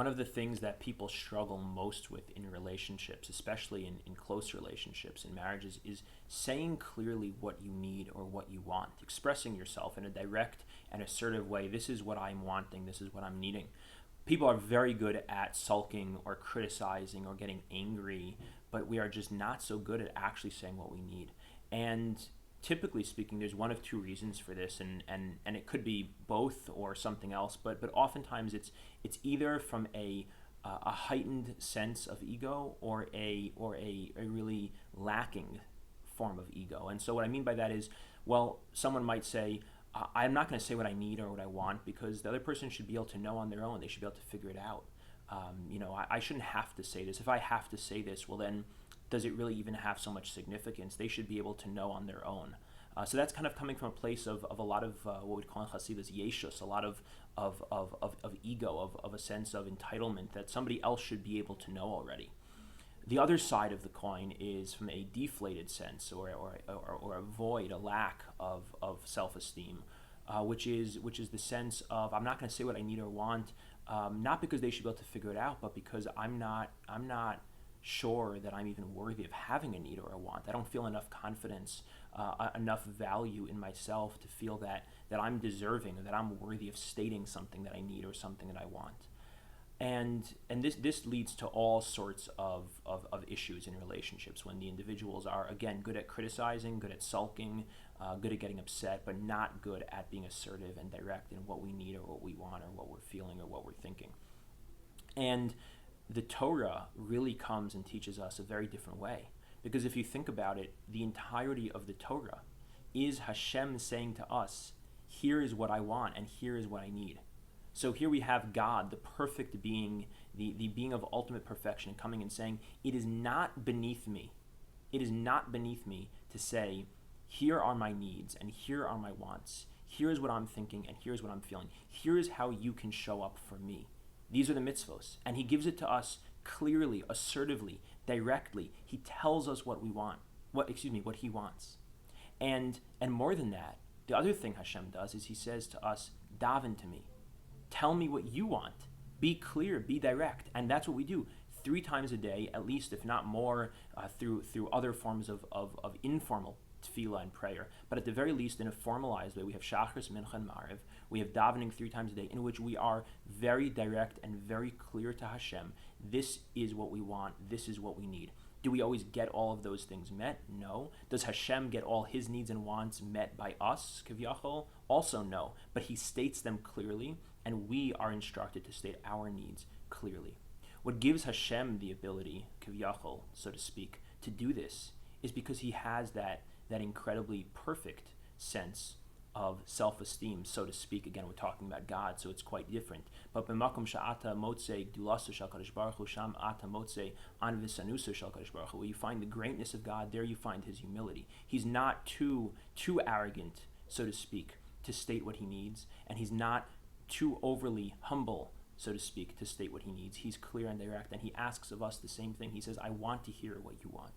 one of the things that people struggle most with in relationships, especially in close relationships, in marriages, is saying clearly what you need or what you want, expressing yourself in a direct and assertive way. This is what I'm wanting, this is what I'm needing. People are very good at sulking or criticizing or getting angry, but we are just not so good at actually saying what we need. And typically speaking, there's one of two reasons for this, and it could be both or something else, but oftentimes it's either from a heightened sense of ego or a really lacking form of ego. And so what I mean by that is, well, someone might say, I'm not going to say what I need or what I want because the other person should be able to know on their own. They should be able to figure it out. I shouldn't have to say this. If I have to say this, well then, does it really even have so much significance? They should be able to know on their own. So that's kind of coming from a place of a lot of what we call in Hasidus yeshus, a lot of ego, of a sense of entitlement that somebody else should be able to know already. The other side of the coin is from a deflated sense or a void, a lack of self-esteem, which is the sense of I'm not going to say what I need or want, not because they should be able to figure it out, but because I'm not sure that I'm even worthy of having a need or a want. I don't feel enough confidence, enough value in myself to feel that I'm deserving or that I'm worthy of stating something that I need or something that I want. And this leads to all sorts of issues in relationships when the individuals are, again, good at criticizing, good at sulking, good at getting upset, but not good at being assertive and direct in what we need or what we want or what we're feeling or what we're thinking. And the Torah really comes and teaches us a very different way. Because if you think about it, the entirety of the Torah is Hashem saying to us, here is what I want and here is what I need. So here we have God, the perfect being, the being of ultimate perfection, coming and saying, it is not beneath me. It is not beneath me to say, here are my needs and here are my wants. Here is what I'm thinking and here's what I'm feeling. Here is how you can show up for me. These are the mitzvos. And he gives it to us clearly, assertively, directly. He tells us what we want, what he wants. And more than that, the other thing Hashem does is he says to us, daven to me. Tell me what you want. Be clear, be direct. And that's what we do 3 times a day, at least, if not more, through other forms of informal tefillah and prayer. But at the very least, in a formalized way, we have Shachris, Mincha, and Mariv. We have davening 3 times a day in which we are very direct and very clear to Hashem. This is what we want. This is what we need. Do we always get all of those things met? No. Does Hashem get all his needs and wants met by us, Kivyachol? Also no. But he states them clearly, and we are instructed to state our needs clearly. What gives Hashem the ability, Kivyachol, so to speak, to do this is because he has that incredibly perfect sense of self-esteem, so to speak. Again, we're talking about God, so it's quite different. But b'makom sha'ata motzei gdulasu shel Kadosh Baruch Hu, sham ata motzei an v'sanusu shel Kadosh Baruch Hu. Where you find the greatness of God, there you find his humility. He's not too arrogant, so to speak, to state what he needs, and he's not too overly humble, so to speak, to state what he needs. He's clear and direct, and he asks of us the same thing. He says, I want to hear what you want.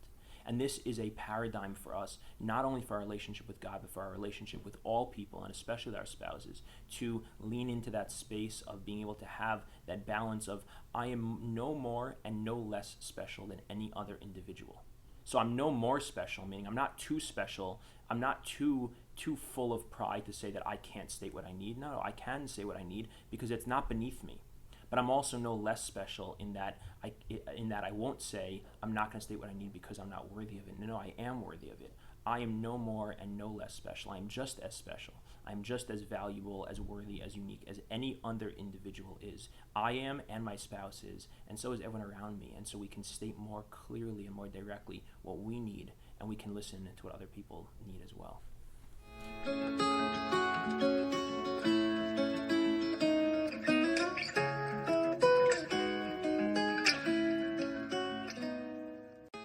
And this is a paradigm for us, not only for our relationship with God, but for our relationship with all people, and especially with our spouses, to lean into that space of being able to have that balance of, I am no more and no less special than any other individual. So I'm no more special, meaning I'm not too special, I'm not too full of pride to say that I can't state what I need. No, I can say what I need because it's not beneath me. But I'm also no less special in that I won't say I'm not going to state what I need because I'm not worthy of it. No, I am worthy of it. I am no more and no less special. I am just as special. I am just as valuable, as worthy, as unique as any other individual is. I am, and my spouse is, and so is everyone around me. And so we can state more clearly and more directly what we need, and we can listen to what other people need as well.